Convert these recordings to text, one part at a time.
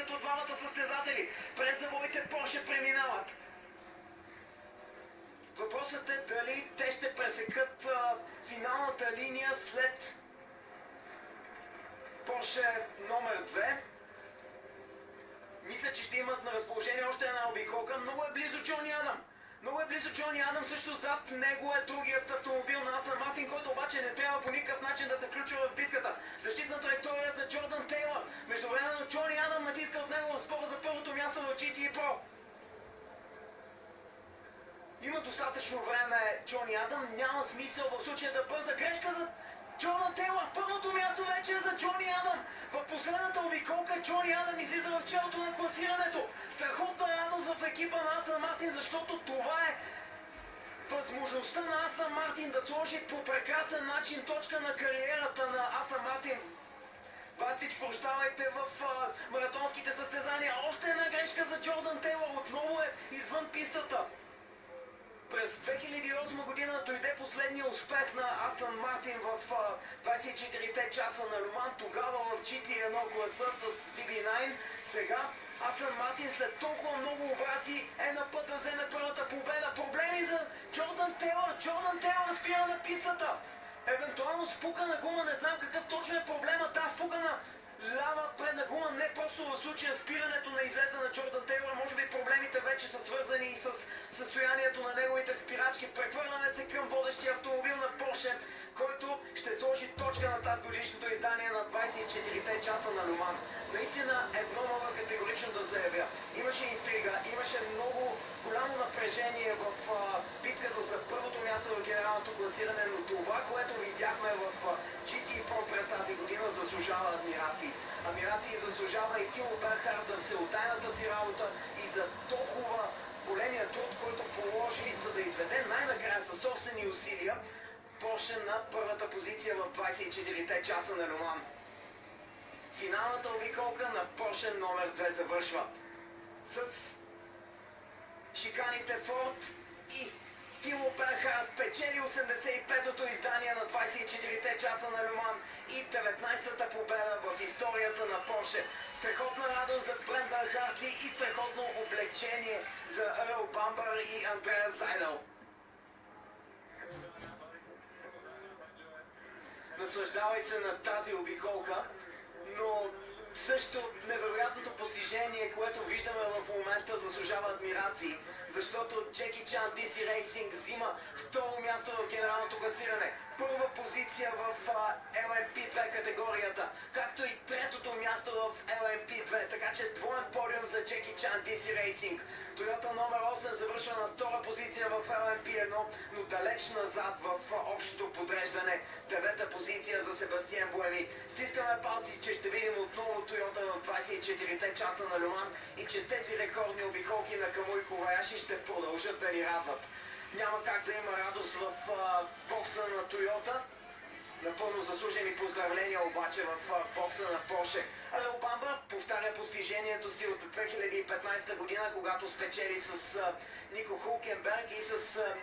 като двамата състезатели през завоите Порше преминават. Въпросът е дали те ще пресекат финалната линия след Порше номер 2. Мисля, че ще имат на разположение още една обиколка. Много е близо Джони Адам. Много е близо Джони Адам, също зад него е другият автомобил на Астън Мартин, който обаче не трябва по никакъв начин да се включва в битката. Защитна траектория за Джордан Тейлър. Междувременно Джони Адам натиска от него в спора за първото място в GT Pro. Има достатъчно време Джони Адам, няма смисъл в случая да бърза. Грешка за Джордан Тейлър. Първото място вече е за Джони Адам. В последната обиколка Джони Адам излиза в челото на класирането. Страхотна радост в екипа на Астън Мартин, защото това е възможността на Астън Мартин да сложи по прекрасен начин точка на кариерата на Астън Мартин. Ватич, прощавайте, в маратонските състезания. Още една грешка за Джордан Тейлър. Отново е извън пистата. През 2008 година дойде последния успех на Астън Мартин в 24-те часа на Люман. Тогава в GT1 класа с DB9. Сега Астън Мартин след толкова много обрати е на път да вземе първата победа. Проблеми за Джордан Тейлър. Джордан Тейлър спира на пистата. Евентуално спукана гума, не знам какъв точно е проблема. Да, спукана лява предна гума, не просто в случая спирането на излеза на Джордан Тейлър. Може би проблемите вече са свързани и с състоянието на неговите спирачки. Прехвърляме се към водещия автомобил на Порше, който ще сложи точка на тази годишното издание на 24-те часа на Люман. Наистина едно мога категорично да заявя. Имаше интрига, имаше много голямо напрежение в битката за първото място в генералното класиране, но това, което видяхме в GT Pro през тази година, заслужава адмирации. Адмирации заслужава и Тимо Берхард за всеотдайната си работа и за толкова големия труд, който положи, за да изведе най-накрая със собствени усилия Порше на първата позиция в 24-те часа на Люман. Финалната обиколка на Порше номер 2 завършва с шиканите Форд и Тимо Берхард печели 85-то издание на 24-те часа на Люман и 19-та победа в историята на Порше. Страхотна радост за Брендан Хартли и страхотно облегчение за Ерл Бамбър и Андреас Зайдел. Наслаждавай се на тази обиколка, но също невероятното постижение, което виждаме в момента, заслужава адмирации, защото Джеки Чан DC Racing взима второ място в генералното класиране, първа позиция в LMP2 категорията, както и третото място в LMP2, така че двоен подиум за Джеки Чан DC Racing. Toyota номер 8 завършва на втора позиция в LMP1, но далеч назад в общото подреждане. Девета позиция за Себастиан Буеми. Стискаме палци, че ще видим отново Toyota в 24-те часа на Люман и че тези рекордни обиколки на Камуи Коваяши ще продължат да ни радват. Няма как да има радост в бокса на Toyota. Напълно заслужени поздравления обаче в бокса на Порше. Ерл Бамбър повтаря постижението си от 2015 година, когато спечели с Нико Хулкенберг и с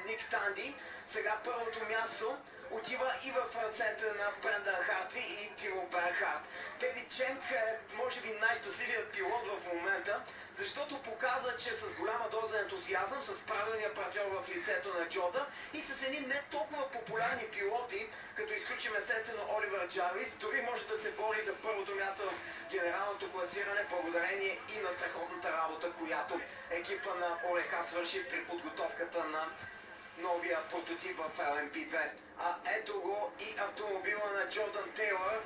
Ник Танди. Сега първото място отива и в ръцете на Брендан Хартли и Тимо Берхард. Деви Ченк е може би най-щастливият пилот в момента, защото показа, че с голяма доза ентусиазъм, с правилния партньор в лицето на Джода и с едни не толкова популярни пилоти, като изключим естествено Оливер Джарвис, дори може да се бори за първото място в генералното класиране, благодарение и на страхотната работа, която екипа на ОРК свърши при подготовката на новия прототип в LMP2. А ето го и автомобила на Джордан Тейлър.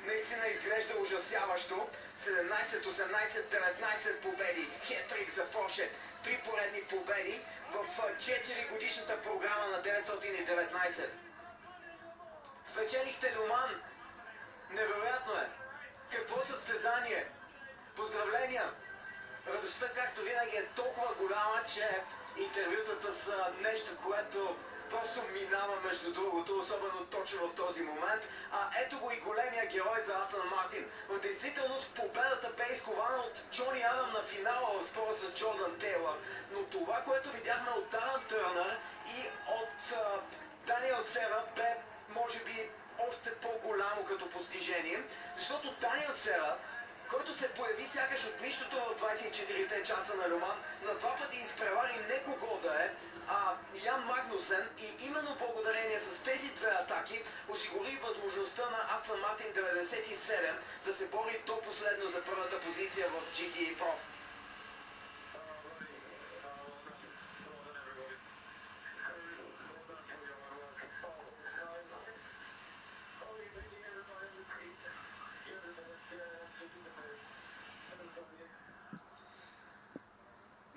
Наистина изглежда ужасяващо. 17, 18, 19 победи. Хетрик за Порше. 3 поредни победи в 4 годишната програма на 919. Спечелихте Люман. Невероятно е. Какво състезание. Поздравления. Радостта, както винаги, е толкова голяма, че интервютата са нещо, което просто минава между другото, особено точно в този момент. А ето го и големия герой за Астън Мартин. В действителност победата бе изкована от Джони Адам на финала в спора с Джордан Тейлър. Но това, което видяхме от Дарън Търнър и от Даниел Сера, бе може би още по-голямо като постижение, защото Даниел Сера който се появи сякаш от нищото в 24-те часа на Люман, на два пъти изпревари не кого да е, а Ян Магнусен, и именно благодарение с тези две атаки осигури възможността на Астън Мартин 97 да се бори до последно за първата позиция в GTA Pro.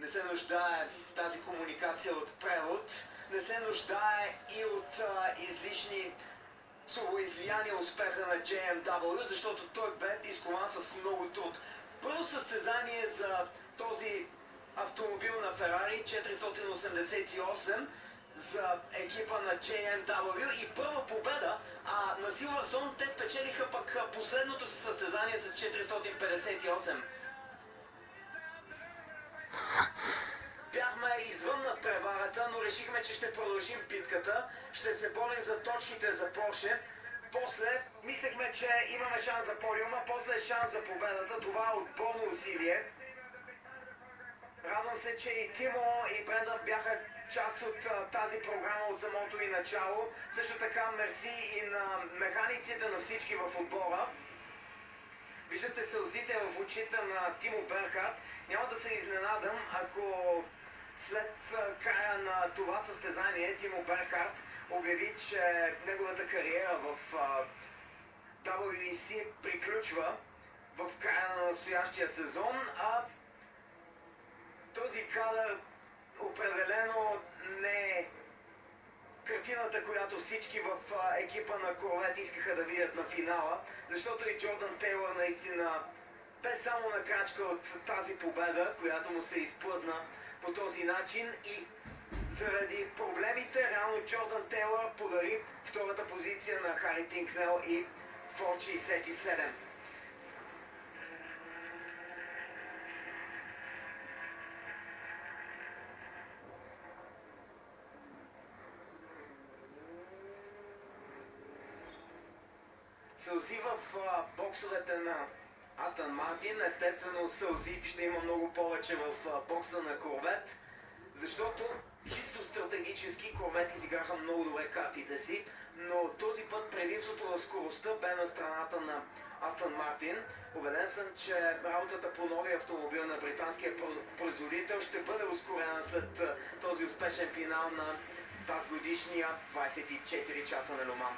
Не се нуждае тази комуникация от превод, не се нуждае и от излишни словоизлияния успеха на JMW, защото той бе изкован с много труд. Първо състезание за този автомобил на Ферари 488 за екипа на JMW и първа победа, а на Силвърстоун те спечелиха пък последното си състезание с 458. Бяхме извън на преварата, но решихме, че ще продължим битката, ще се борим за точките за Порше. После мислехме, че имаме шанс за подиума, после шанс за победата. Това е отборно усилие. Радвам се, че и Тимо и Брендан бяха част от тази програма от самото и начало. Също така мерси и на механиците на всички в отбора. Виждате сълзите в очите на Тимо Бернхард. Няма да се изненадам, ако след края на това състезание Тимо Бернхард обяви, че неговата кариера в WEC приключва в края на настоящия сезон, а този кадър определено не е картината, която всички в екипа на Корвет искаха да видят на финала, защото и Джордан Тейлър наистина бе само на крачка от тази победа, която му се изплъзна по този начин, и заради проблемите реално Джордан Тейлър подари втората позиция на Хари Тинкнел и Форд 67. Сълзи в боксовете на Астън Мартин, естествено сълзи ще има много повече в бокса на Корвет, защото чисто стратегически Корвет изиграха много добре картите си, но този път предимството в скоростта бе на страната на Астън Мартин. Убеден съм, че работата по новия автомобил на британския производител ще бъде ускорена след този успешен финал на тазгодишния 24 часа на Люман.